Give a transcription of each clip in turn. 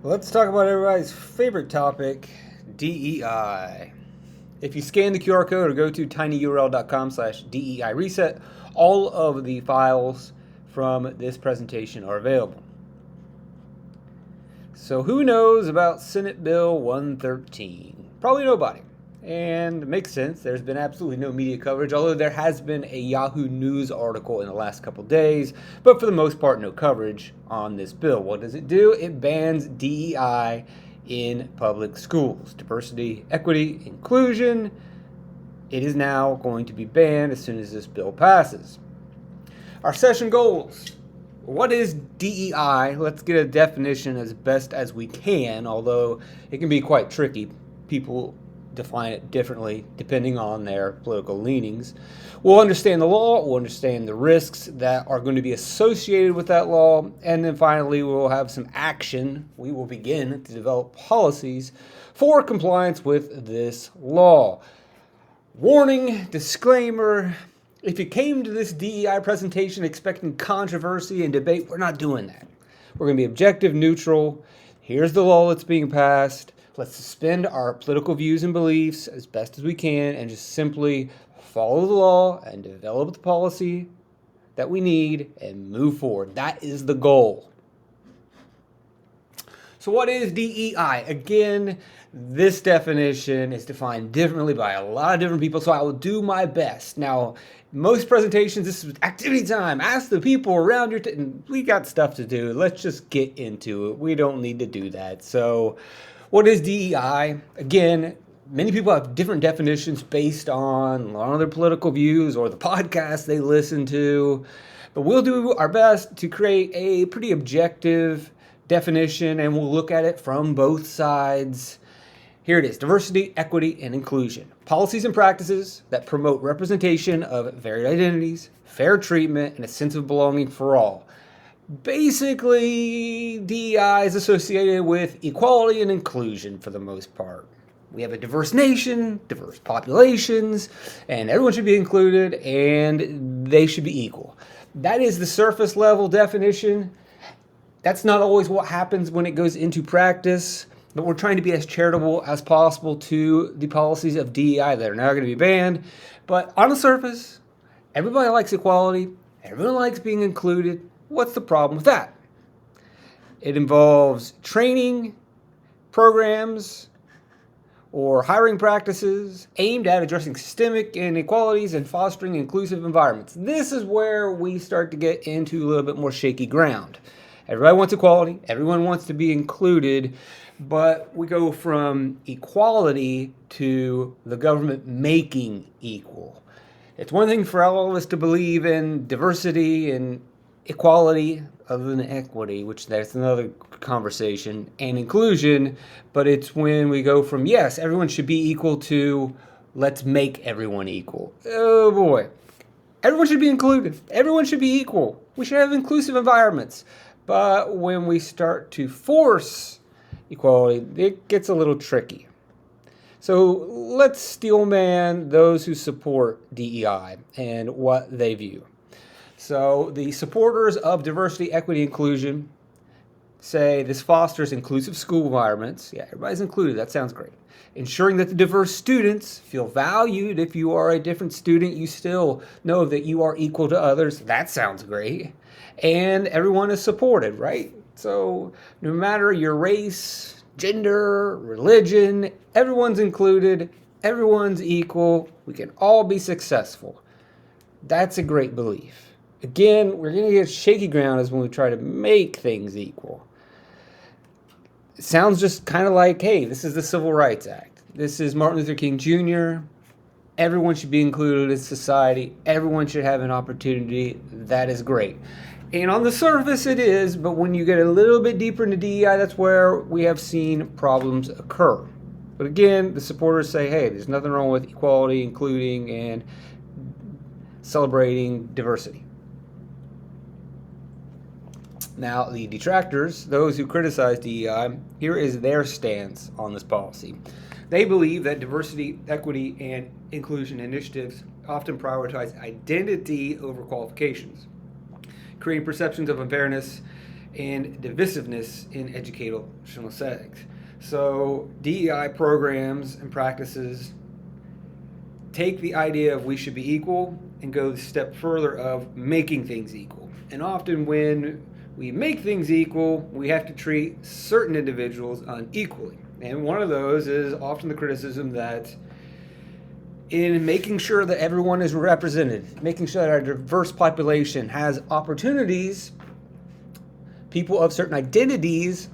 Let's talk about everybody's favorite topic, DEI. If you scan the QR code or go to tinyurl.com/DEI reset, all of the files from this presentation are available. So who knows about Senate Bill 113? Probably nobody. And it makes sense. There's been absolutely no media coverage, although there has been a Yahoo News article in the last couple days, but for the most part, no coverage on this bill. What does it do? It bans DEI in public schools. Diversity, equity, inclusion. It is now going to be banned as soon as this bill passes. Our session goals. What is DEI? Let's get a definition as best as we can, although it can be quite tricky. People define it differently depending on their political leanings. We'll understand the law, we'll understand the risks that are going to be associated with that law, and then finally we'll have some action. We will begin to develop policies for compliance with this law. Warning, disclaimer, if you came to this DEI presentation expecting controversy and debate, we're not doing that. We're going to be objective, neutral. Here's the law that's being passed. Let's suspend our political views and beliefs as best as we can and just simply follow the law and develop the policy that we need and move forward. That is the goal. So what is DEI? Again, this definition is defined differently by a lot of different people, so I will do my best. Now, most presentations, this is activity time. Ask the people around your we got stuff to do. Let's just get into it. We don't need to do that. So what is DEI? Again, many people have different definitions based on their political views or the podcasts they listen to, but we'll do our best to create a pretty objective definition, and we'll look at it from both sides. Here it is: diversity, equity, and inclusion. Policies and practices that promote representation of varied identities, fair treatment, and a sense of belonging for all. Basically, DEI is associated with equality and inclusion for the most part. We have a diverse nation, diverse populations, and everyone should be included, and they should be equal. That is the surface level definition. That's not always what happens when it goes into practice, but we're trying to be as charitable as possible to the policies of DEI that are now going to be banned. But on the surface, everybody likes equality, everyone likes being included. What's the problem with that? It involves training, programs, or hiring practices aimed at addressing systemic inequalities and fostering inclusive environments. This is where we start to get into a little bit more shaky ground. Everybody wants equality, everyone wants to be included, but we go from equality to the government making equal. It's one thing for all of us to believe in diversity and equality, other than equity, which that's another conversation, and inclusion, but it's when we go from, yes, everyone should be equal, to let's make everyone equal. Oh boy. Everyone should be included. Everyone should be equal. We should have inclusive environments. But when we start to force equality, it gets a little tricky. So let's steelman those who support DEI and what they view. So the supporters of diversity, equity, inclusion say this fosters inclusive school environments. Yeah, everybody's included. That sounds great. Ensuring that the diverse students feel valued. If you are a different student, you still know that you are equal to others. That sounds great. And everyone is supported, right? So no matter your race, gender, religion, everyone's included, everyone's equal, we can all be successful. That's a great belief. Again, we're going to get shaky ground as when we try to make things equal. It sounds just kind of like, hey, this is the Civil Rights Act. This is Martin Luther King Jr. Everyone should be included in society. Everyone should have an opportunity. That is great. And on the surface it is, but when you get a little bit deeper into DEI, that's where we have seen problems occur. But again, the supporters say, hey, there's nothing wrong with equality, including, and celebrating diversity. Now, the detractors, those who criticize DEI, here is their stance on this policy. They believe that diversity, equity, and inclusion initiatives often prioritize identity over qualifications, creating perceptions of unfairness and divisiveness in educational settings. So DEI programs and practices take the idea of we should be equal and go the step further of making things equal. And often when we make things equal, we have to treat certain individuals unequally. And one of those is often the criticism that in making sure that everyone is represented, making sure that our diverse population has opportunities, people of certain identities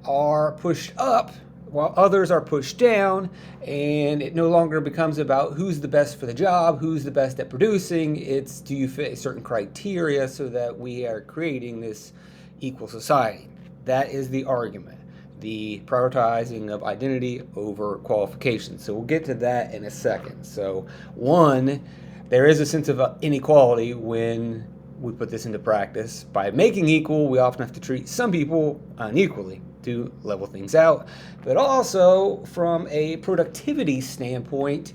are pushed up while others are pushed down, and it no longer becomes about who's the best for the job, who's the best at producing. It's do you fit certain criteria so that we are creating this equal society. That is the argument, the prioritizing of identity over qualifications. So we'll get to that in a second. So one, there is a sense of inequality when we put this into practice. By making equal, we often have to treat some people unequally to level things out. But also, from a productivity standpoint,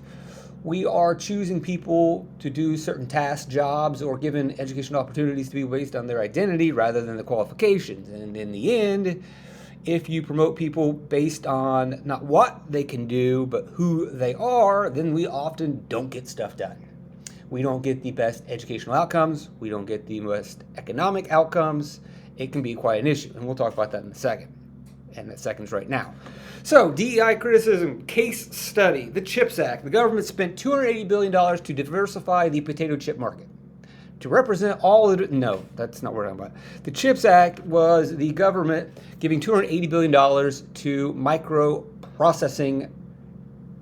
we are choosing people to do certain tasks, jobs, or given educational opportunities to be based on their identity rather than the qualifications. And in the end, if you promote people based on not what they can do, but who they are, then we often don't get stuff done. We don't get the best educational outcomes. We don't get the best economic outcomes. It can be quite an issue, and we'll talk about that in a second. And that second's right now. So, DEI criticism, case study, the CHIPS Act. The government spent $280 billion to diversify the potato chip market. To represent all of it, no, that's not what I'm talking about. The CHIPS Act was the government giving $280 billion to microprocessing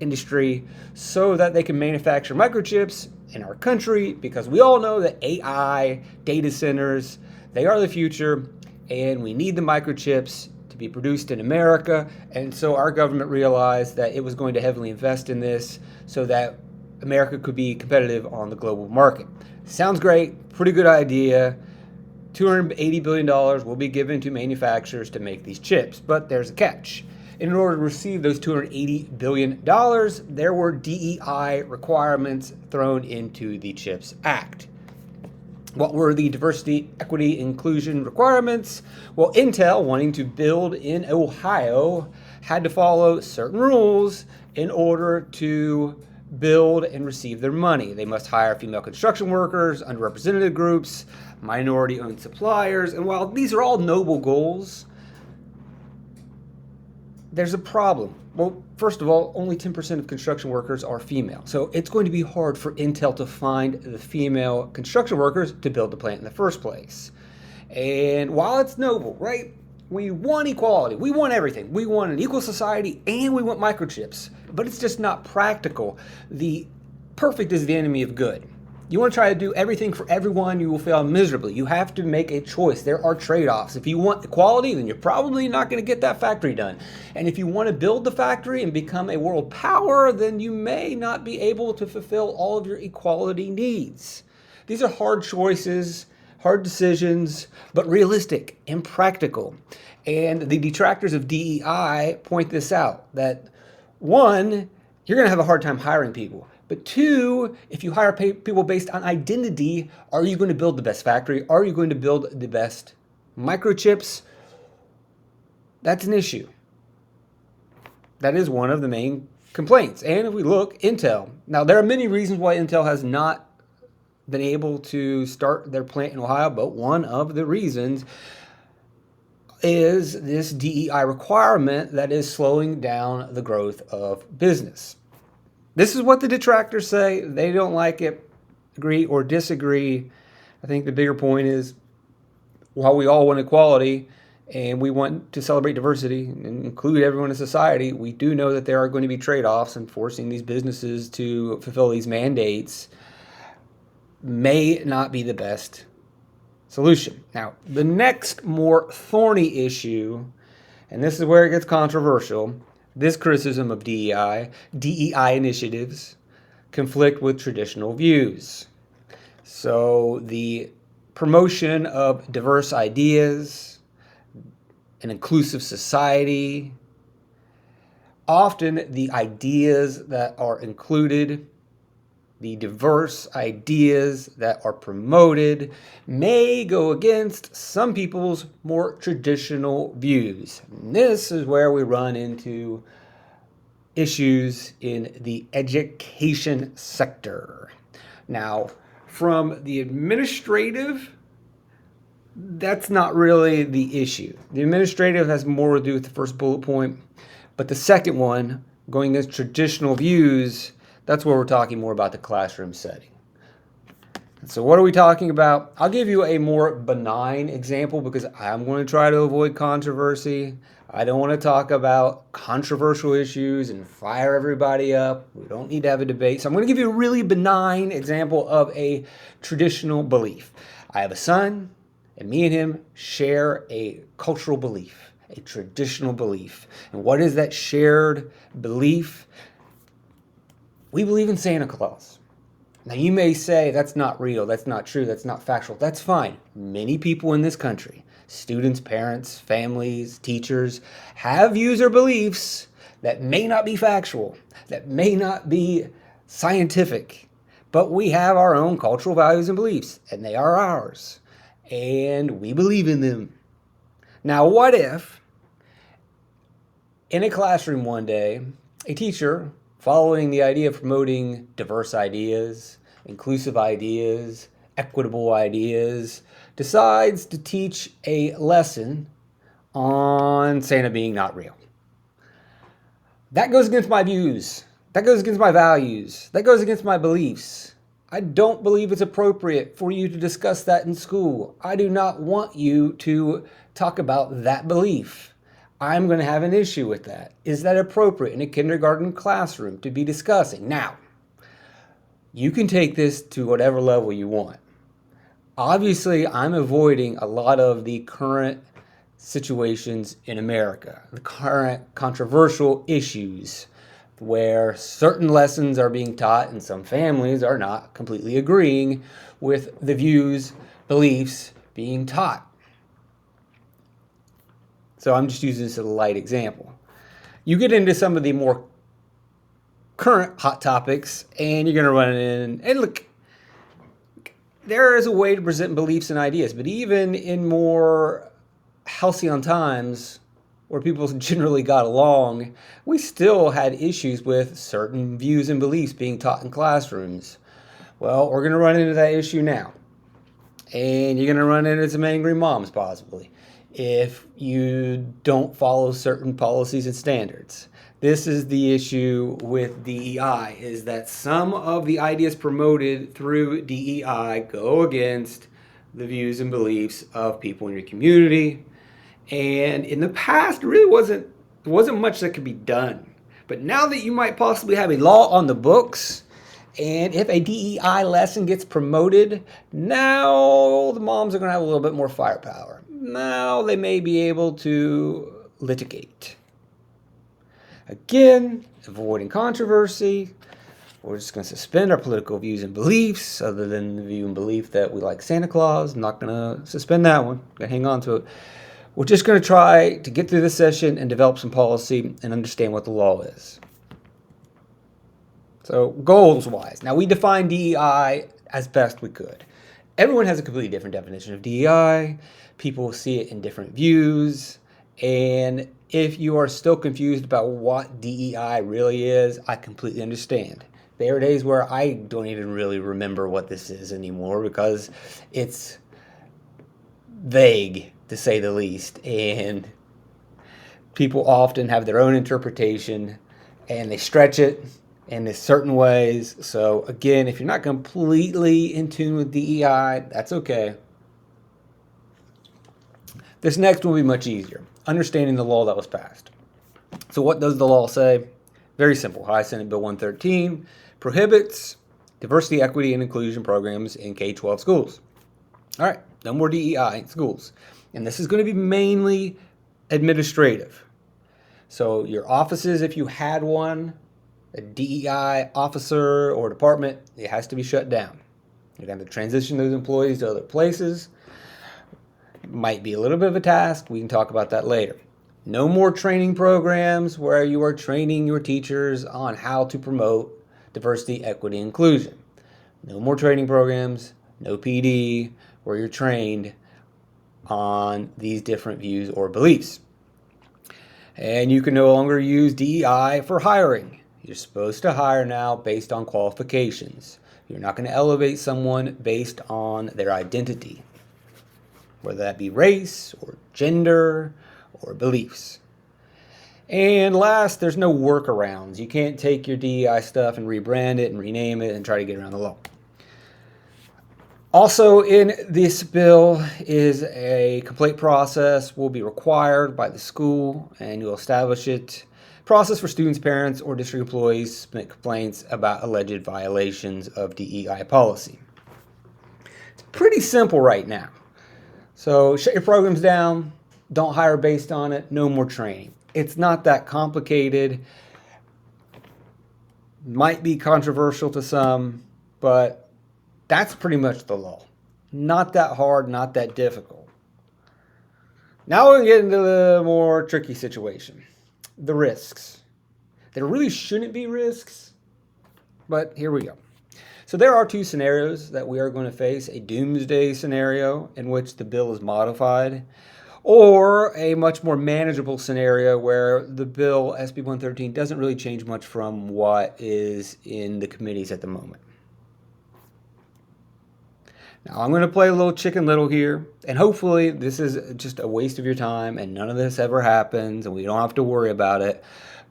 industry so that they can manufacture microchips in our country, because we all know that AI, data centers, they are the future, and we need the microchips to be produced in America. And so our government realized that it was going to heavily invest in this so that America could be competitive on the global market. Sounds great, pretty good idea. $280 billion will be given to manufacturers to make these chips, but there's a catch. In order to receive those $280 billion, there were DEI requirements thrown into the CHIPS Act. What were the diversity, equity, inclusion requirements? Well, Intel, wanting to build in Ohio, had to follow certain rules in order to build and receive their money. They must hire female construction workers, underrepresented groups, minority-owned suppliers. And while these are all noble goals, there's a problem. Well, first of all, only 10% of construction workers are female. So it's going to be hard for Intel to find the female construction workers to build the plant in the first place. And while it's noble, right? We want equality. We want everything. We want an equal society and we want microchips. But it's just not practical. The perfect is the enemy of good. You want to try to do everything for everyone, you will fail miserably. You have to make a choice. There are trade-offs. If you want equality, then you're probably not going to get that factory done. And if you want to build the factory and become a world power, then you may not be able to fulfill all of your equality needs. These are hard choices, hard decisions, but realistic and practical. And the detractors of DEI point this out, that one, you're going to have a hard time hiring people. But two, if you hire people based on identity, are you going to build the best factory? Are you going to build the best microchips? That's an issue. That is one of the main complaints. And if we look, Intel. Now, there are many reasons why Intel has not been able to start their plant in Ohio, but one of the reasons is this DEI requirement that is slowing down the growth of business. This is what the detractors say. They don't like it, agree or disagree. I think the bigger point is, while we all want equality and we want to celebrate diversity and include everyone in society, we do know that there are going to be trade-offs, and forcing these businesses to fulfill these mandates may not be the best solution. Now, the next more thorny issue, and this is where it gets controversial, this criticism of DEI initiatives conflict with traditional views. So the promotion of diverse ideas, an inclusive society, often the ideas that are included the diverse ideas that are promoted may go against some people's more traditional views. And this is where we run into issues in the education sector. Now, from the administrative, that's not really the issue. The administrative has more to do with the first bullet point, but the second one, going against traditional views, that's where we're talking more about the classroom setting. So what are we talking about? I'll give you a more benign example because I'm going to try to avoid controversy. I don't want to talk about controversial issues and fire everybody up. We don't need to have a debate. So I'm going to give you a really benign example of a traditional belief. I have a son, and me and him share a cultural belief, a traditional belief. And what is that shared belief? We believe in Santa Claus. Now you may say that's not real, that's not true, that's not factual. That's fine. Many people in this country, students, parents, families, teachers, have views or beliefs that may not be factual, that may not be scientific, but we have our own cultural values and beliefs, and they are ours, and we believe in them. Now what if in a classroom one day, a teacher, following the idea of promoting diverse ideas, inclusive ideas, equitable ideas, decides to teach a lesson on Santa being not real? That goes against my views. That goes against my values. That goes against my beliefs. I don't believe it's appropriate for you to discuss that in school. I do not want you to talk about that belief. I'm going to have an issue with that. Is that appropriate in a kindergarten classroom to be discussing? Now, you can take this to whatever level you want. Obviously, I'm avoiding a lot of the current situations in America, the current controversial issues where certain lessons are being taught and some families are not completely agreeing with the views, beliefs being taught. So I'm just using this as a light example. You get into some of the more current hot topics and you're going to run in, and look, there is a way to present beliefs and ideas, but even in more halcyon times where people generally got along, we still had issues with certain views and beliefs being taught in classrooms. Well, we're going to run into that issue now. And you're going to run into some angry moms possibly if you don't follow certain policies and standards. This is the issue with DEI, is that some of the ideas promoted through DEI go against the views and beliefs of people in your community. And in the past, there really wasn't much that could be done. But now that you might possibly have a law on the books, and if a DEI lesson gets promoted, now the moms are going to have a little bit more firepower. Now they may be able to litigate. Again, avoiding controversy. We're just going to suspend our political views and beliefs, other than the view and belief that we like Santa Claus. I'm not going to suspend that one. Going to hang on to it. We're just going to try to get through this session and develop some policy and understand what the law is. So goals-wise, now we define DEI as best we could. Everyone has a completely different definition of DEI. People see it in different views. And if you are still confused about what DEI really is, I completely understand. There are days where I don't even really remember what this is anymore because it's vague, to say the least. And people often have their own interpretation and they stretch it in certain ways. So again, if you're not completely in tune with DEI, that's okay. This next one will be much easier. Understanding the law that was passed. So what does the law say? Very simple. High Senate Bill 113 prohibits diversity, equity, and inclusion programs in K-12 schools. All right, no more DEI in schools. And this is going to be mainly administrative. So your offices, if you had one, a DEI officer or department, it has to be shut down. You're going to transition those employees to other places. It might be a little bit of a task. We can talk about that later. No more training programs where you are training your teachers on how to promote diversity, equity, inclusion. No more training programs, no PD, where you're trained on these different views or beliefs. And you can no longer use DEI for hiring. You're supposed to hire now based on qualifications. You're not going to elevate someone based on their identity, whether that be race or gender or beliefs. And last, there's no workarounds. You can't take your DEI stuff and rebrand it and rename it and try to get around the law. Also in this bill is a complaint process will be required by the school, and you'll establish it. Process for students, parents, or district employees submit complaints about alleged violations of DEI policy. It's pretty simple right now. So shut your programs down, don't hire based on it, no more training. It's not that complicated. Might be controversial to some, but that's pretty much the law. Not that hard, not that difficult. Now we're going to get into the more tricky situation. The risks. There really shouldn't be risks, but here we go. So there are two scenarios that we are going to face. A doomsday scenario in which the bill is modified, or a much more manageable scenario where the bill, SB 113, doesn't really change much from what is in the committees at the moment. Now I'm going to play a little Chicken Little here, and hopefully this is just a waste of your time and none of this ever happens and we don't have to worry about it,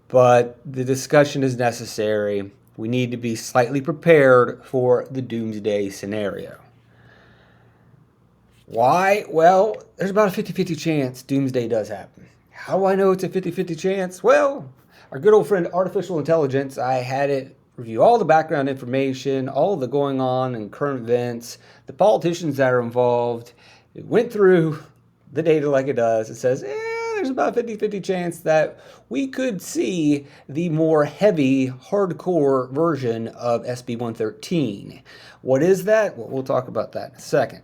but the discussion is necessary. We need to be slightly prepared for the doomsday scenario. Why? Well, there's about a 50-50 chance doomsday does happen. How do I know it's a 50-50 chance? Well, our good old friend artificial intelligence, I had it review all the background information, all of the going on and current events, the politicians that are involved. It went through the data like it does. It says, there's about a 50-50 chance that we could see the more heavy, hardcore version of SB 113. What is that? Well, we'll talk about that in a second.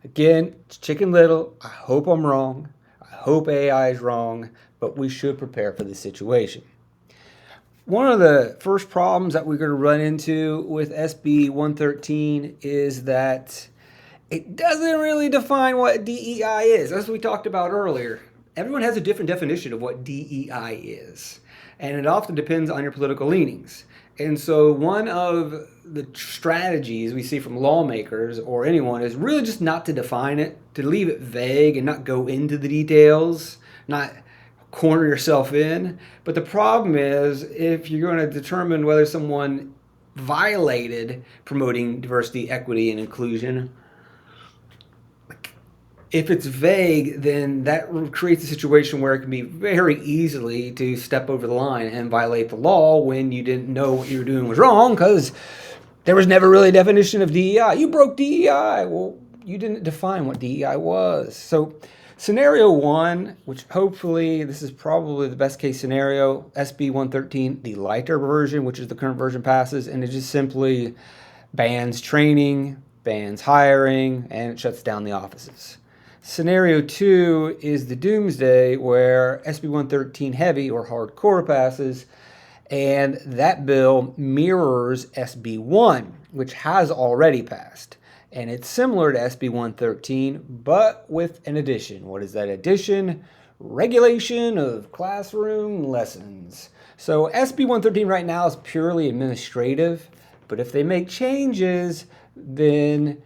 Again, it's Chicken Little. I hope I'm wrong. I hope AI is wrong, but we should prepare for this situation. One of the first problems that we're going to run into with SB 113 is that it doesn't really define what DEI is. As we talked about earlier, everyone has a different definition of what DEI is, and it often depends on your political leanings. And so one of the strategies we see from lawmakers or anyone is really just not to define it, to leave it vague and not go into the details, not corner yourself in. But the problem is, if you're going to determine whether someone violated promoting diversity, equity, and inclusion, if it's vague, then that creates a situation where it can be very easily to step over the line and violate the law when you didn't know what you were doing was wrong, because there was never really a definition of DEI. You broke DEI. Well, you didn't define what DEI was. So scenario one, which hopefully this is probably the best case scenario, SB 113, the lighter version, which is the current version, passes, and it just simply bans training, bans hiring, and it shuts down the offices. Scenario two is the doomsday, where SB 113 heavy or hardcore passes, and that bill mirrors SB 1, which has already passed. And it's similar to SB 113, but with an addition. What is that addition? Regulation of classroom lessons. So SB 113 right now is purely administrative, but if they make changes, then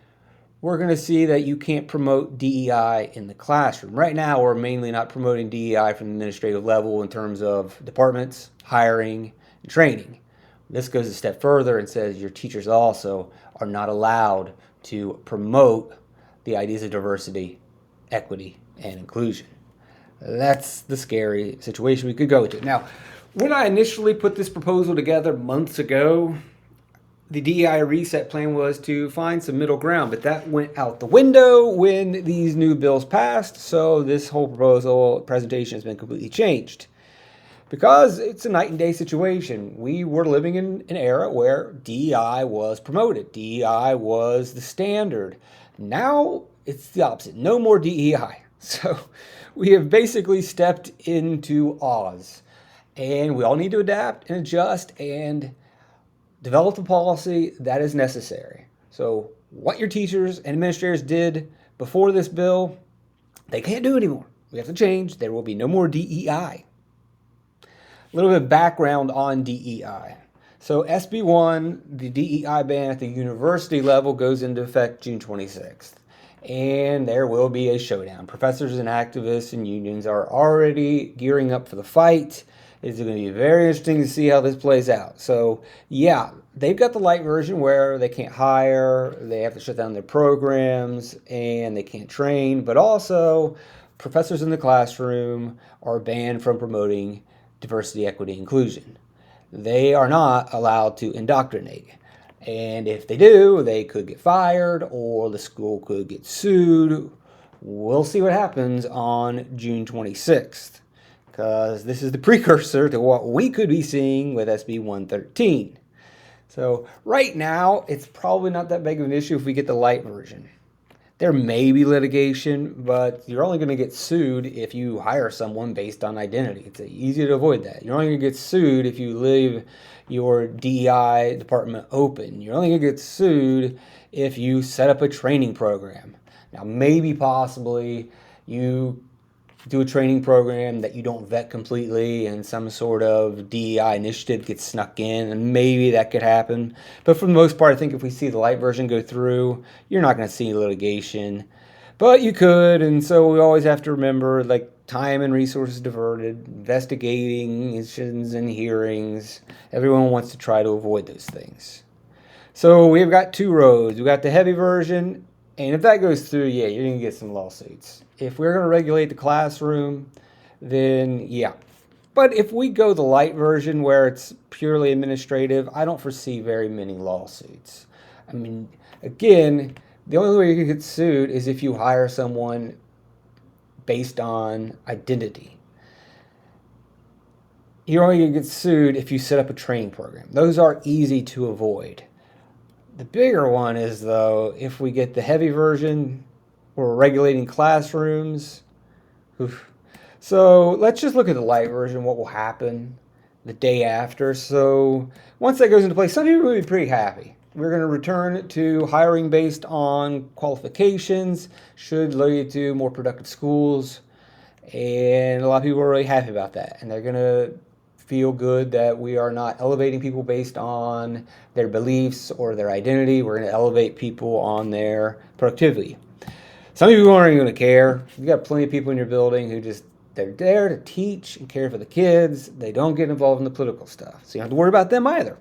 we're going to see that you can't promote DEI in the classroom. Right now, we're mainly not promoting DEI from the administrative level in terms of departments, hiring, and training. This goes a step further and says your teachers also are not allowed to promote the ideas of diversity, equity, and inclusion. That's the scary situation we could go to. Now, when I initially put this proposal together months ago, the DEI reset plan was to find some middle ground, but that went out the window when these new bills passed, so this whole presentation has been completely changed. Because it's a night and day situation. We were living in an era where DEI was promoted. DEI was the standard. Now it's the opposite. No more DEI. So we have basically stepped into Oz. And we all need to adapt and adjust, and developed a policy that is necessary. So what your teachers and administrators did before this bill, they can't do anymore. We have to change. There will be no more DEI. A little bit of background on DEI. So SB 1, the DEI ban at the university level goes into effect June 26th. And there will be a showdown. Professors and activists and unions are already gearing up for the fight. It's going to be very interesting to see how this plays out. So, yeah, they've got the light version where they can't hire, they have to shut down their programs, and they can't train. But also, professors in the classroom are banned from promoting diversity, equity, inclusion. They are not allowed to indoctrinate. And if they do, they could get fired or the school could get sued. We'll see what happens on June 26th, because this is the precursor to what we could be seeing with SB 113. So right now, it's probably not that big of an issue if we get the light version. There may be litigation, but you're only going to get sued if you hire someone based on identity. It's easy to avoid that. You're only going to get sued if you leave your DEI department open. You're only going to get sued if you set up a training program. Now, maybe possibly you do a training program that you don't vet completely and some sort of DEI initiative gets snuck in, and maybe that could happen. But for the most part, I think if we see the light version go through, you're not going to see litigation. But you could, and so we always have to remember, like, time and resources diverted, investigations and hearings. Everyone wants to try to avoid those things. So we've got two roads. We've got the heavy version, and if that goes through, yeah, you're going to get some lawsuits. If we're going to regulate the classroom, then yeah. But if we go the light version where it's purely administrative, I don't foresee very many lawsuits. I mean, again, the only way you can get sued is if you hire someone based on identity. You're only going to get sued if you set up a training program. Those are easy to avoid. The bigger one is, though, if we get the heavy version, we're regulating classrooms. Oof. So let's just look at the light version, what will happen the day after. So once that goes into place, some people will be pretty happy. We're going to return to hiring based on qualifications, should lead to more productive schools. And a lot of people are really happy about that. And they're going to feel good that we are not elevating people based on their beliefs or their identity. We're going to elevate people on their productivity. Some people aren't even going to care. You got plenty of people in your building who they're there to teach and care for the kids. They don't get involved in the political stuff. So you don't have to worry about them either.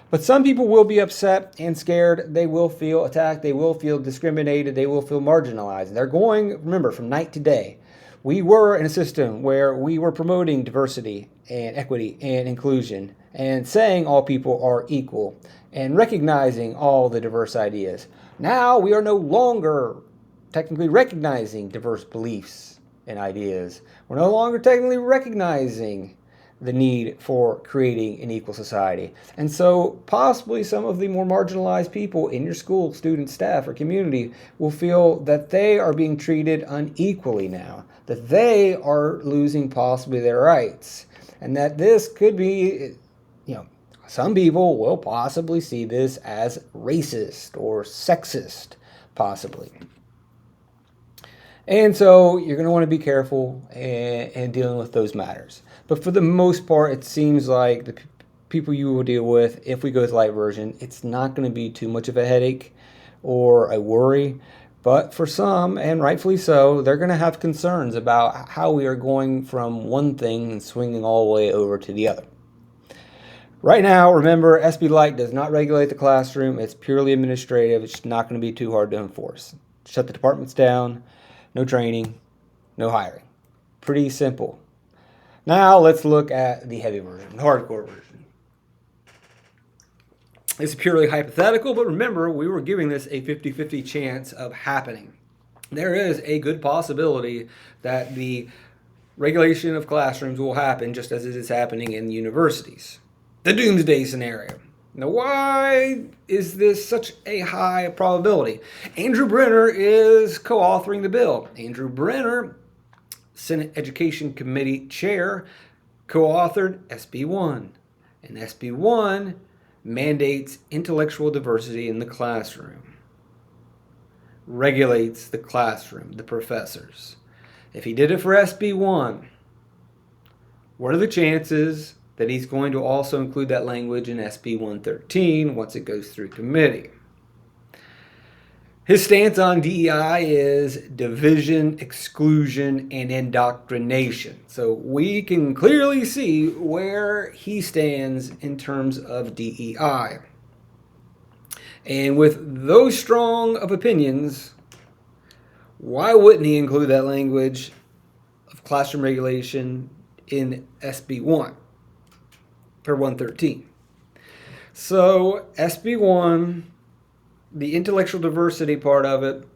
But some people will be upset and scared. They will feel attacked. They will feel discriminated. They will feel marginalized. They're going, remember, from night to day. We were in a system where we were promoting diversity and equity and inclusion and saying all people are equal and recognizing all the diverse ideas. Now we are no longer technically recognizing diverse beliefs and ideas. We're no longer technically recognizing the need for creating an equal society. And so possibly some of the more marginalized people in your school, students, staff, or community will feel that they are being treated unequally now, that they are losing possibly their rights, and that this could be, some people will possibly see this as racist or sexist, possibly. And so you're going to want to be careful in dealing with those matters. But for the most part, it seems like the people you will deal with, if we go with light version, it's not going to be too much of a headache or a worry. But for some, and rightfully so, they're going to have concerns about how we are going from one thing and swinging all the way over to the other. Right now, remember, SB Light does not regulate the classroom. It's purely administrative. It's not going to be too hard to enforce. Shut the departments down. No training, no hiring. Pretty simple. Now let's look at the heavy version, the hardcore version. It's purely hypothetical, but remember, we were giving this a 50-50 chance of happening. There is a good possibility that the regulation of classrooms will happen just as it is happening in universities. The doomsday scenario. Now, why is this such a high probability? Andrew Brenner is co-authoring the bill. Andrew Brenner, Senate Education Committee Chair, co-authored SB 1. And SB 1 mandates intellectual diversity in the classroom, regulates the classroom, the professors. If he did it for SB1, what are the chances that he's going to also include that language in SB 113 once it goes through committee? His stance on DEI is division, exclusion, and indoctrination. So we can clearly see where he stands in terms of DEI. And with those strong of opinions, why wouldn't he include that language of classroom regulation in SB 1 or 113? So SB 1, the intellectual diversity part of it,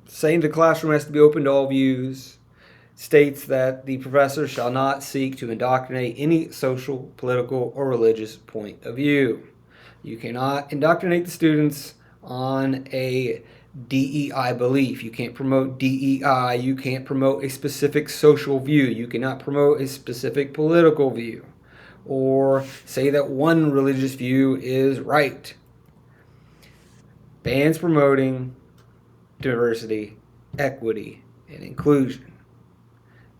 saying the classroom has to be open to all views, states that the professor shall not seek to indoctrinate any social, political, or religious point of view. You cannot indoctrinate the students on a DEI belief. You can't promote DEI. You can't promote a specific social view. You cannot promote a specific political view or say that one religious view is right. Bans promoting diversity, equity, and inclusion.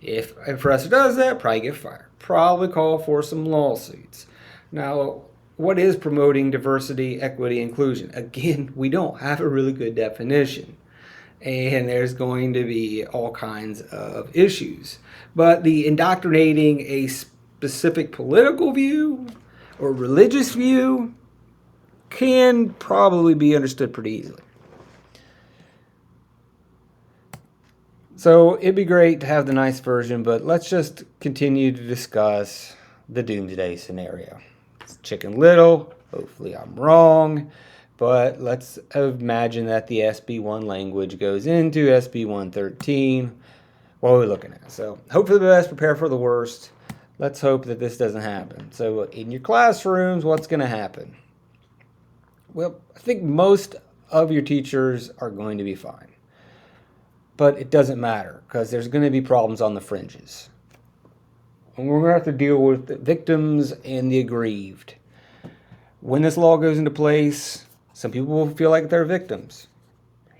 If a professor does that, probably get fired. Probably call for some lawsuits. Now, what is promoting diversity, equity, inclusion? Again, we don't have a really good definition. And there's going to be all kinds of issues. But the indoctrinating a specific political view or religious view can probably be understood pretty easily. So it'd be great to have the nice version, but let's just continue to discuss the doomsday scenario. It's Chicken Little. Hopefully I'm wrong, but let's imagine that the SB1 language goes into SB 113. What are we looking at? So hope for the best, prepare for the worst. Let's hope that this doesn't happen. So in your classrooms, what's going to happen? Well, I think most of your teachers are going to be fine. But it doesn't matter because there's going to be problems on the fringes. And we're going to have to deal with the victims and the aggrieved. When this law goes into place, some people will feel like they're victims.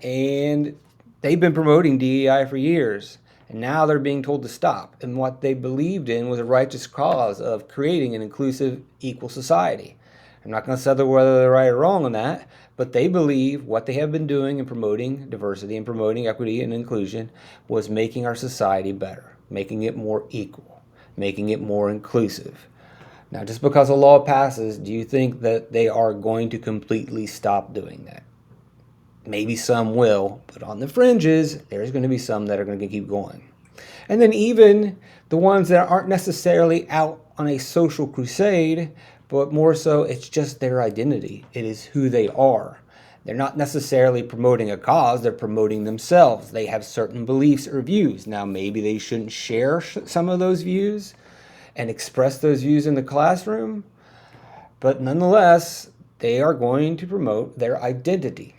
And they've been promoting DEI for years. And now they're being told to stop. And what they believed in was a righteous cause of creating an inclusive, equal society. I'm not going to say whether they're right or wrong on that, but they believe what they have been doing in promoting diversity and promoting equity and inclusion was making our society better, making it more equal, making it more inclusive. Now, just because a law passes, do you think that they are going to completely stop doing that? Maybe some will, but on the fringes, there's going to be some that are going to keep going. And then even the ones that aren't necessarily out on a social crusade, but more so, it's just their identity. It is who they are. They're not necessarily promoting a cause. They're promoting themselves. They have certain beliefs or views. Now, maybe they shouldn't share some of those views and express those views in the classroom. But nonetheless, they are going to promote their identity.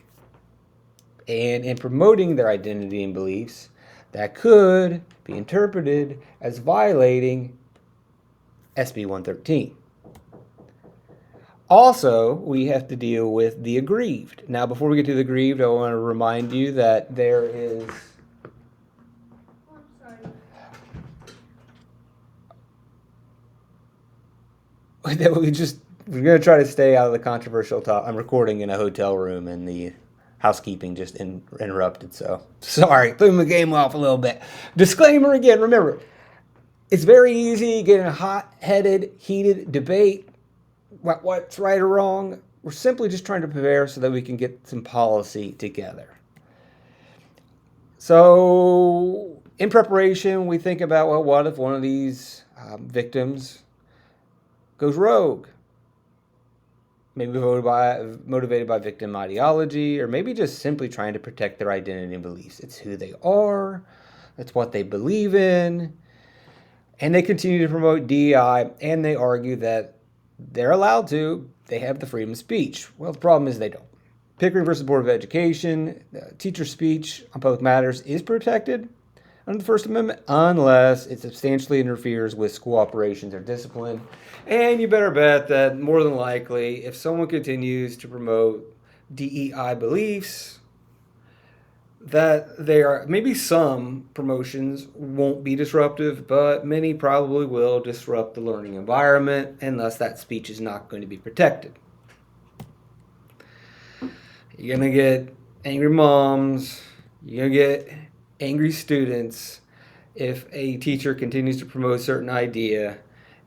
And in promoting their identity and beliefs, that could be interpreted as violating SB 113. Also, we have to deal with the aggrieved. Now, before we get to the aggrieved, I want to remind you that there is... that we're going to try to stay out of the controversial topic. I'm recording in a hotel room and the housekeeping just interrupted, so sorry, threw my game off a little bit. Disclaimer again, remember, it's very easy to get in a hot-headed, heated debate. What's right or wrong? We're simply just trying to prepare so that we can get some policy together. So in preparation, we think about, well, what if one of these victims goes rogue? Maybe motivated by victim ideology, or maybe just simply trying to protect their identity and beliefs. It's who they are. It's what they believe in. And they continue to promote DEI, and they argue that they're allowed to. They have the freedom of speech. Well, the problem is they don't. Pickering versus Board of Education, teacher speech on public matters is protected, under the First Amendment unless it substantially interferes with school operations or discipline. And you better bet that more than likely, if someone continues to promote DEI beliefs, that maybe some promotions won't be disruptive, but many probably will disrupt the learning environment, and thus that speech is not going to be protected. You're going to get angry moms, you're going to get angry students if a teacher continues to promote a certain idea,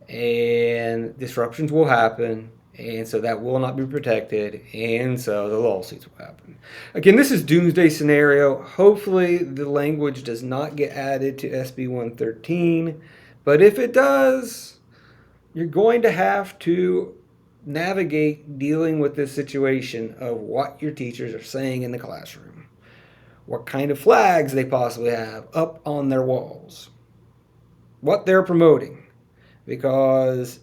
and disruptions will happen, and so that will not be protected, and so the lawsuits will happen. Again, this is doomsday scenario. Hopefully the language does not get added to SB 113, but if it does, you're going to have to navigate dealing with this situation of what your teachers are saying in the classroom, what kind of flags they possibly have up on their walls, what they're promoting, because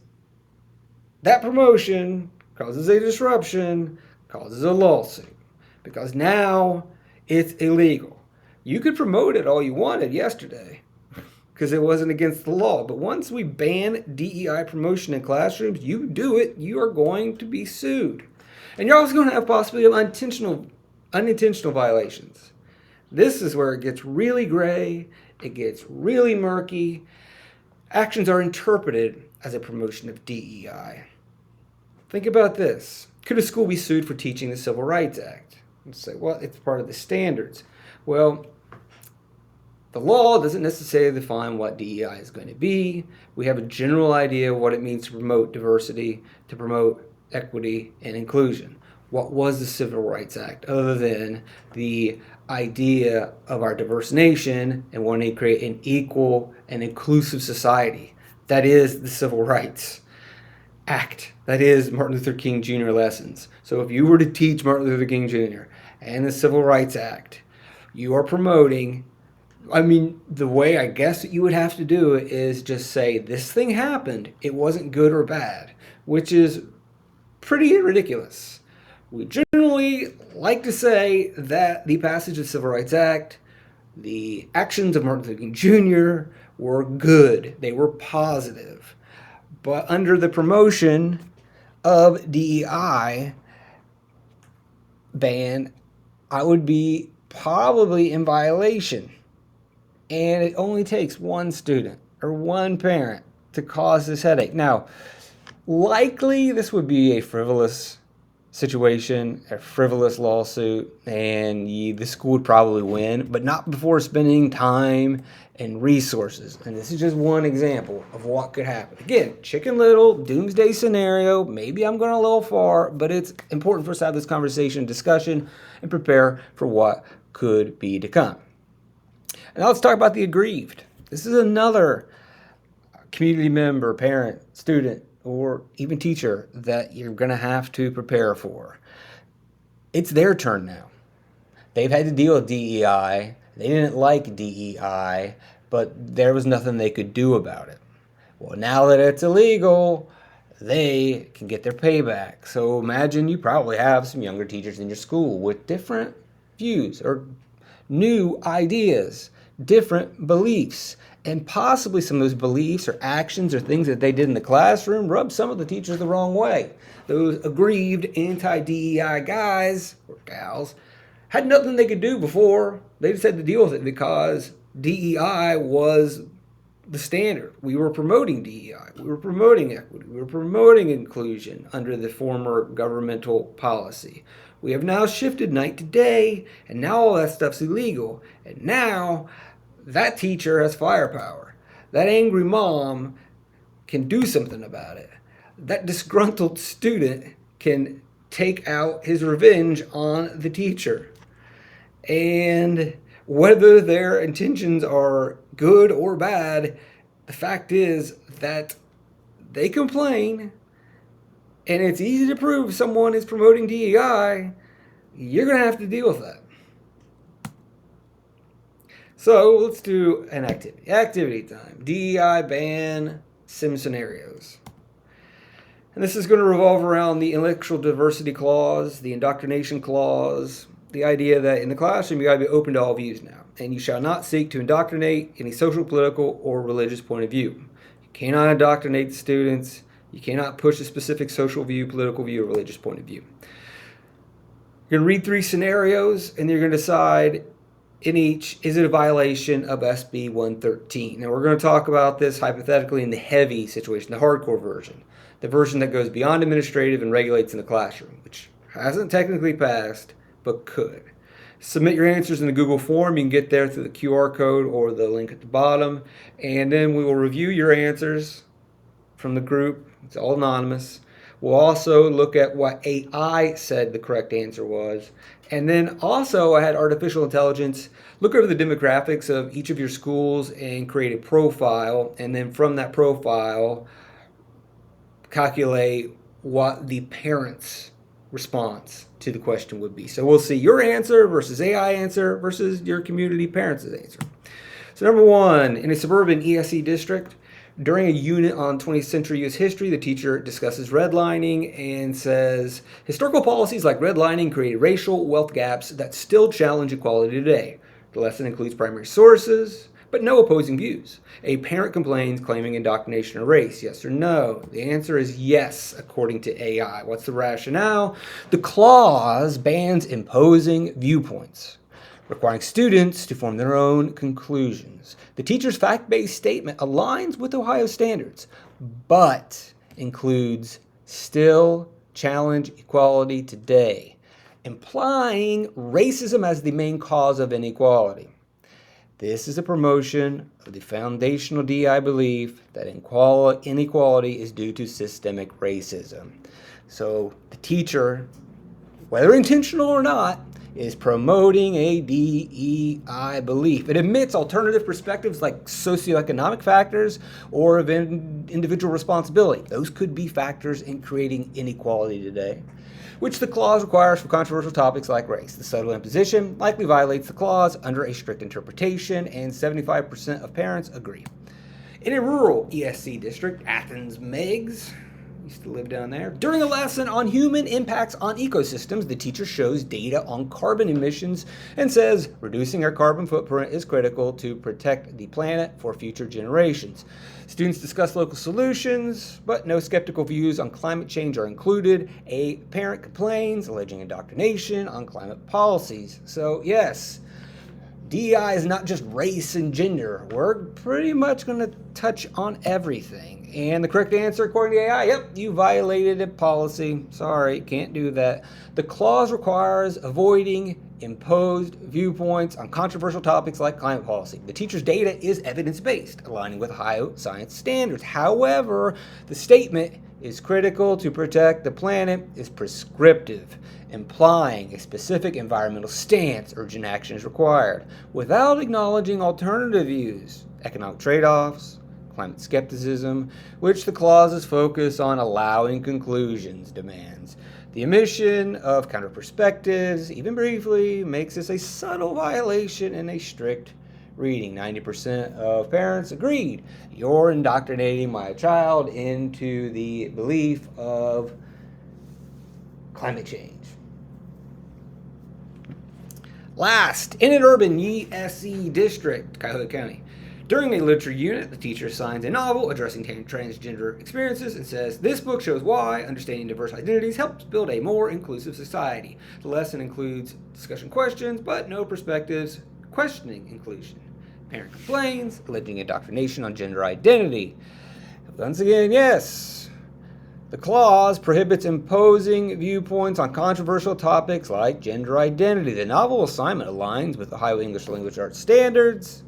that promotion causes a disruption, causes a lawsuit, because now it's illegal. You could promote it all you wanted yesterday because it wasn't against the law, but once we ban DEI promotion in classrooms, you do it, you are going to be sued. And you're also going to have possibly unintentional violations. This is where it gets really gray, it gets really murky. Actions are interpreted as a promotion of DEI. Think about this. Could a school be sued for teaching the Civil Rights Act? And say, well, it's part of the standards. Well, the law doesn't necessarily define what DEI is going to be. We have a general idea of what it means to promote diversity, to promote equity and inclusion. What was the Civil Rights Act other than the idea of our diverse nation and wanting to create an equal and inclusive society? That is the Civil Rights Act. That is Martin Luther King Jr. lessons. So if you were to teach Martin Luther King Jr. and the Civil Rights Act, you are promoting, the way I guess that you would have to do it is just say, this thing happened, it wasn't good or bad, which is pretty ridiculous. We generally like to say that the passage of the Civil Rights Act, the actions of Martin Luther King Jr. were good, they were positive. But under the promotion of DEI ban, I would be probably in violation. And it only takes one student or one parent to cause this headache. Now, likely this would be a frivolous situation, a frivolous lawsuit, and the school would probably win, but not before spending time and resources. And this is just one example of what could happen. Again, Chicken Little, doomsday scenario. Maybe I'm going a little far, but it's important for us to have this conversation, discussion, and prepare for what could be to come. And now let's talk about the aggrieved. This is another community member, parent, student, or even teacher that you're going to have to prepare for. It's their turn now. They've had to deal with DEI. They didn't like DEI, but there was nothing they could do about it. Well, now that it's illegal, they can get their payback. So imagine you probably have some younger teachers in your school with different views or new ideas, different beliefs, and possibly some of those beliefs or actions or things that they did in the classroom rub some of the teachers the wrong way. Those aggrieved anti-DEI guys or gals had nothing they could do before. They just had to deal with it because DEI was the standard. We were promoting DEI. We were promoting equity. We were promoting inclusion under the former governmental policy. We have now shifted night to day, and now all that stuff's illegal. And now that teacher has firepower. That angry mom can do something about it. That disgruntled student can take out his revenge on the teacher. And whether their intentions are good or bad, the fact is that they complain, and it's easy to prove someone is promoting DEI. You're going to have to deal with that. So let's do an activity. Activity time. DEI ban sim scenarios. And this is going to revolve around the intellectual diversity clause, the indoctrination clause, the idea that in the classroom you got to be open to all views now, and you shall not seek to indoctrinate any social, political, or religious point of view. You cannot indoctrinate the students. You cannot push a specific social view, political view, or religious point of view. You're going to read 3 scenarios, and you're going to decide in each, is it a violation of SB 113? Now, we're going to talk about this hypothetically in the heavy situation, the hardcore version, the version that goes beyond administrative and regulates in the classroom, which hasn't technically passed, but could. Submit your answers in the Google form. You can get there through the QR code or the link at the bottom, and then we will review your answers from the group. It's all anonymous. We'll also look at what AI said the correct answer was. And then also I had artificial intelligence look over the demographics of each of your schools and create a profile. And then from that profile, calculate what the parents' response to the question would be. So we'll see your answer versus AI answer versus your community parents' answer. So number 1, in a suburban ESC district, during a unit on 20th century U.S. history, the teacher discusses redlining and says, historical policies like redlining created racial wealth gaps that still challenge equality today. The lesson includes primary sources, but no opposing views. A parent complains claiming indoctrination of race. Yes or no? The answer is yes, according to AI. What's the rationale? The clause bans imposing viewpoints, requiring students to form their own conclusions. The teacher's fact-based statement aligns with Ohio standards, but includes still challenge equality today, implying racism as the main cause of inequality. This is a promotion of the foundational DEI belief that inequality is due to systemic racism. So the teacher, whether intentional or not, is promoting a DEI belief. It admits alternative perspectives like socioeconomic factors or of individual responsibility. Those could be factors in creating inequality today, which the clause requires for controversial topics like race. The subtle imposition likely violates the clause under a strict interpretation, and 75% of parents agree. In a rural ESC district, Athens, Meigs, used to live down there. During a lesson on human impacts on ecosystems, the teacher shows data on carbon emissions and says reducing our carbon footprint is critical to protect the planet for future generations. Students discuss local solutions, but no skeptical views on climate change are included. A parent complains, alleging indoctrination on climate policies. So yes, DEI is not just race and gender. We're pretty much going to touch on everything. And the correct answer, according to AI, yep, you violated a policy. Sorry, can't do that. The clause requires avoiding imposed viewpoints on controversial topics like climate policy. The teacher's data is evidence-based, aligning with Ohio science standards. However, the statement is critical to protect the planet is prescriptive, implying a specific environmental stance. Urgent action is required, without acknowledging alternative views, economic trade-offs, climate skepticism, which the clauses focus on allowing conclusions demands. The omission of counter perspectives, even briefly, makes this a subtle violation in a strict reading. 90% of parents agreed. You're indoctrinating my child into the belief of climate change. Last, in an urban ESC district, Cuyahoga County. During a literature unit, the teacher assigns a novel addressing transgender experiences and says, this book shows why understanding diverse identities helps build a more inclusive society. The lesson includes discussion questions, but no perspectives questioning inclusion. Parent complains, alleging indoctrination on gender identity. Once again, yes, the clause prohibits imposing viewpoints on controversial topics like gender identity. The novel assignment aligns with Ohio English Language Arts standards,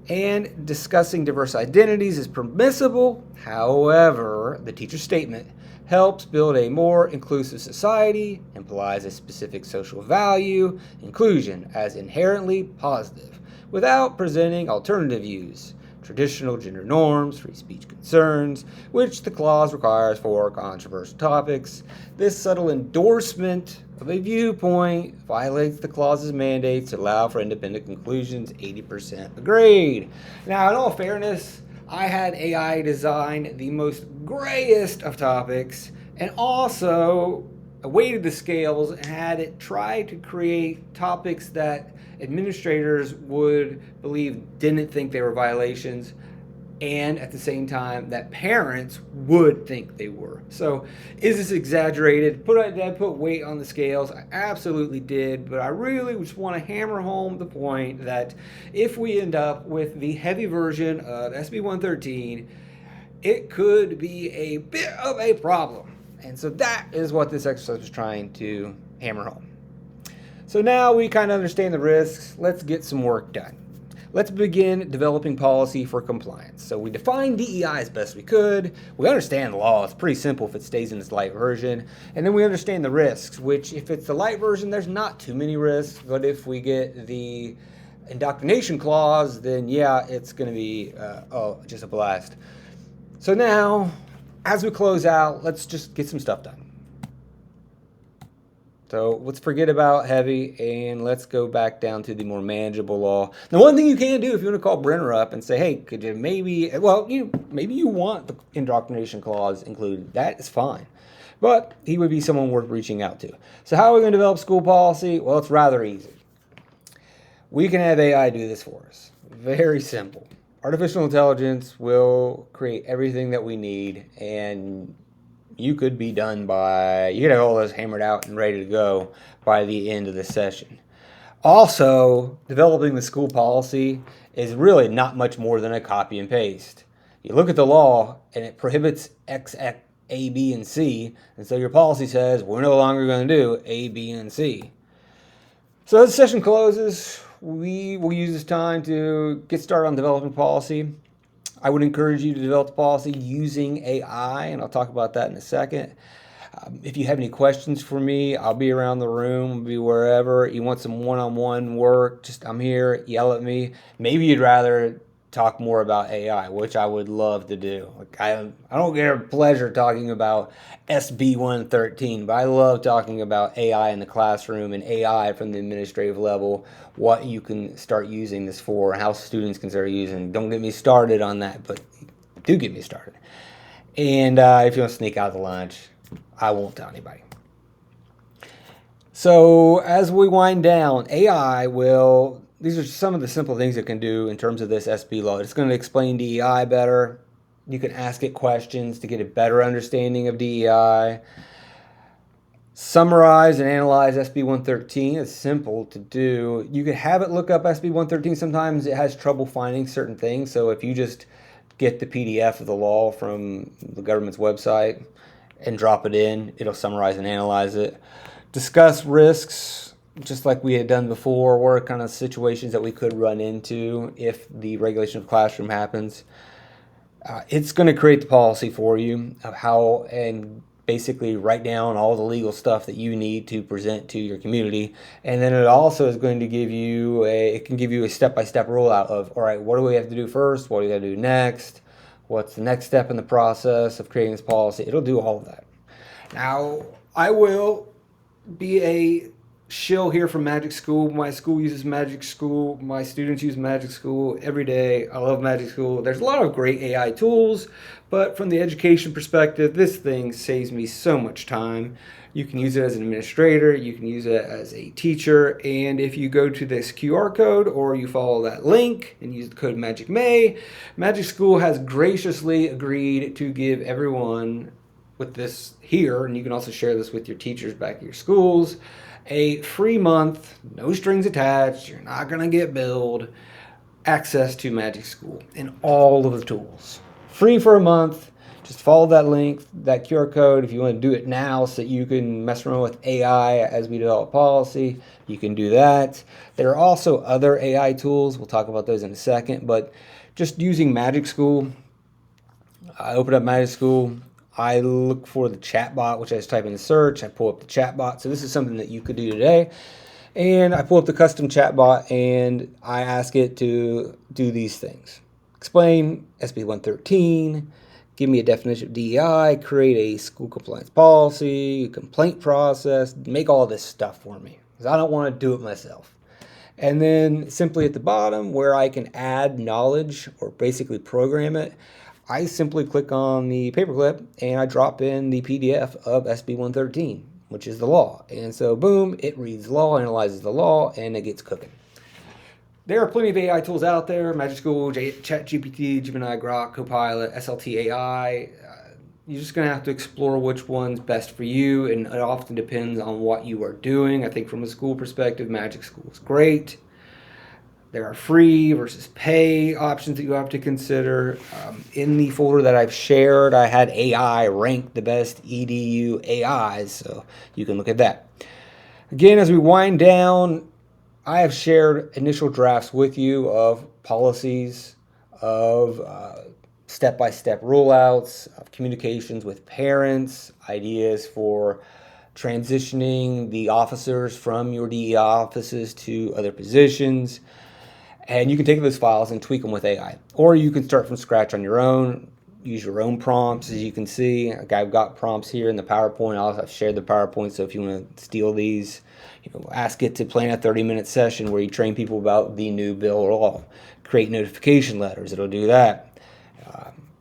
and discussing diverse identities is permissible. However, the teacher's statement helps build a more inclusive society, implies a specific social value, inclusion as inherently positive, without presenting alternative views, traditional gender norms, free speech concerns, which the clause requires for controversial topics. This subtle endorsement of a viewpoint violates the clause's mandates to allow for independent conclusions. 80% agreed. Now, in all fairness, I had AI design the most grayest of topics and also weighted the scales and had it try to create topics that administrators would believe didn't think they were violations, and at the same time that parents would think they were. So is this exaggerated? Did I put weight on the scales? I absolutely did, but I really just want to hammer home the point that if we end up with the heavy version of SB 113, it could be a bit of a problem. And so that is what this exercise was trying to hammer home. So now we kind of understand the risks. Let's get some work done. Let's begin developing policy for compliance. So we define DEI as best we could. We understand the law. It's pretty simple if it stays in its light version. And then we understand the risks, which if it's the light version, there's not too many risks. But if we get the indoctrination clause, then yeah, it's going to be just a blast. So now, as we close out, let's just get some stuff done. So let's forget about heavy and let's go back down to the more manageable law. The one thing you can do if you want to call Brenner up and say, hey, could you maybe you want the indoctrination clause included. That is fine. But he would be someone worth reaching out to. So how are we going to develop school policy? Well, it's rather easy. We can have AI do this for us. Very simple. Artificial intelligence will create everything that we need, and you could be done you could have all this hammered out and ready to go by the end of the session. Also, developing the school policy is really not much more than a copy and paste. You look at the law and it prohibits X, A, B, and C, and so your policy says we're no longer going to do A, B, and C. So as the session closes, we will use this time to get started on developing policy. I would encourage you to develop the policy using AI, and I'll talk about that in a second. If you have any questions for me, I'll be around the room, I'll be wherever. You want some one-on-one work, I'm here, yell at me. Maybe you'd rather talk more about AI, which I would love to do. I don't get a pleasure talking about SB 113, but I love talking about AI in the classroom and AI from the administrative level, what you can start using this for, how students can start using. Don't get me started on that, but do get me started. And if you want to sneak out to lunch, I won't tell anybody. So as we wind down, AI will... These are some of the simple things it can do in terms of this SB law. It's going to explain DEI better. You can ask it questions to get a better understanding of DEI. Summarize and analyze SB 113. It's simple to do. You can have it look up SB 113. Sometimes it has trouble finding certain things. So if you just get the PDF of the law from the government's website and drop it in, it'll summarize and analyze it. Discuss risks, just like we had done before, or kind of situations that we could run into if the regulation of the classroom happens. It's going to create the policy for you of how, and basically write down all the legal stuff that you need to present to your community. And then it also is going to give you it can give you a step-by-step rollout of, all right, what do we have to do first? What do we got to do next? What's the next step in the process of creating this policy? It'll do all of that. Now, I will be a shill here from Magic School. My school uses Magic School. My students use Magic School every day. I love Magic School. There's a lot of great AI tools, but from the education perspective, this thing saves me so much time. You can use it as an administrator. You can use it as a teacher. And if you go to this QR code or you follow that link and use the code MAGICMAY, Magic School has graciously agreed to give everyone with this here, and you can also share this with your teachers back at your schools, a free month, no strings attached, you're not going to get billed, access to Magic School and all of the tools. Free for a month. Just follow that link, that QR code. If you want to do it now so that you can mess around with AI as we develop policy, you can do that. There are also other AI tools. We'll talk about those in a second, but just using Magic School, I open up Magic School. I look for the chatbot, which I just type in the search. I pull up the chatbot. So this is something that you could do today. And I pull up the custom chatbot and I ask it to do these things. Explain SB 113, give me a definition of DEI, create a school compliance policy, complaint process, make all this stuff for me, because I don't want to do it myself. And then simply at the bottom where I can add knowledge or basically program it, I simply click on the paperclip and I drop in the PDF of SB 113. which is the law. And so, boom, it reads law, analyzes the law, and it gets cooking. There are plenty of AI tools out there: Magic School, ChatGPT, Gemini, Grok, Copilot, SLT AI. You're just going to have to explore which one's best for you, and it often depends on what you are doing. I think from a school perspective, Magic School is great. There are free versus pay options that you have to consider. In the folder that I've shared, I had AI rank the best EDU AIs, so you can look at that. Again, as we wind down, I have shared initial drafts with you of policies, of step-by-step rollouts, of communications with parents, ideas for transitioning the officers from your DEI offices to other positions. And you can take those files and tweak them with AI. Or you can start from scratch on your own, use your own prompts. As you can see, I've got prompts here in the PowerPoint. I've shared the PowerPoint, so if you want to steal these, ask it to plan a 30-minute session where you train people about the new bill or law. Create notification letters. It'll do that.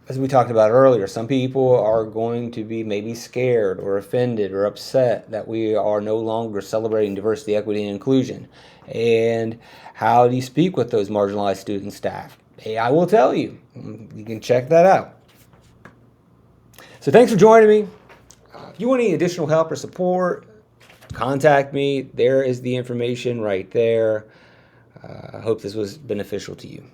As we talked about earlier, some people are going to be maybe scared or offended or upset that we are no longer celebrating diversity, equity, and inclusion. And how do you speak with those marginalized student staff? AI will tell you. You can check that out. So thanks for joining me. If you want any additional help or support, contact me. There is the information right there. I hope this was beneficial to you.